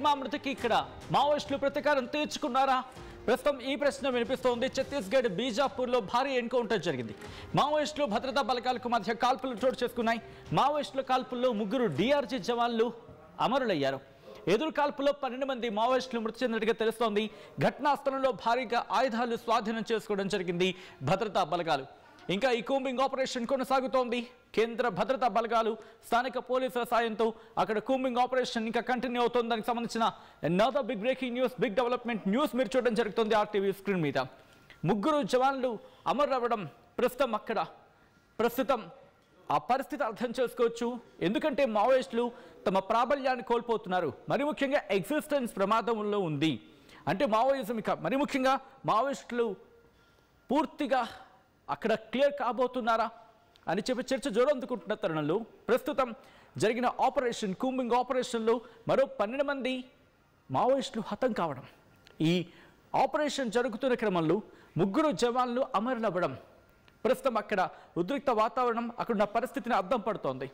శర్మ మృతికి ఇక్కడ మావోయిస్టులు ప్రతీకారం తీర్చుకున్నారా? ప్రస్తుతం ఈ ప్రశ్న వినిపిస్తోంది. ఛత్తీస్గఢ్ బీజాపూర్లో భారీ ఎన్కౌంటర్ జరిగింది. మావోయిస్టులు భద్రతా బలగాలకు మధ్య కాల్పులు చోటు చేసుకున్నాయి. మావోయిస్టుల కాల్పుల్లో 3 DRG జవాన్లు అమరులయ్యారు. ఎదురు కాల్పులో 12 మంది మావోయిస్టులు మృతి చెందినట్టుగా తెలుస్తోంది. ఘటనా స్థలంలో భారీగా ఆయుధాలు స్వాధీనం చేసుకోవడం జరిగింది భద్రతా బలగాలు. ఇంకా ఈ కూంబింగ్ ఆపరేషన్ కొనసాగుతోంది. కేంద్ర భద్రతా బలగాలు స్థానిక పోలీసుల సాయంతో అక్కడ కూంబింగ్ ఆపరేషన్ ఇంకా కంటిన్యూ అవుతుంది. దానికి సంబంధించిన another big breaking news, big development news మీరు చూడడం జరుగుతుంది RTV స్క్రీన్ మీద. 3 జవాన్లు అమరవ్వడం ప్రస్తుతం ఆ పరిస్థితి అర్థం చేసుకోవచ్చు. ఎందుకంటే మావోయిస్టులు తమ ప్రాబల్యాన్ని కోల్పోతున్నారు. మరి ముఖ్యంగా ఎగ్జిస్టెన్స్ ప్రమాదంలో ఉంది. అంటే మావోయిజం ఇక మరి ముఖ్యంగా మావోయిస్టులు పూర్తిగా అక్కడ క్లియర్ కాబోతున్నారా అని చెప్పి చర్చ జోరందుకుంటున్న తరుణంలో ప్రస్తుతం జరిగిన ఆపరేషన్ కూంబింగ్ ఆపరేషన్లో మరో 12 మంది మావోయిస్టులు హతం కావడం, ఈ ఆపరేషన్ జరుగుతున్న క్రమంలో 3 జవాన్లు అమరులవ్వడం ప్రస్తుతం అక్కడ ఉద్రిక్త వాతావరణం, అక్కడున్న పరిస్థితిని అద్దం పడుతోంది.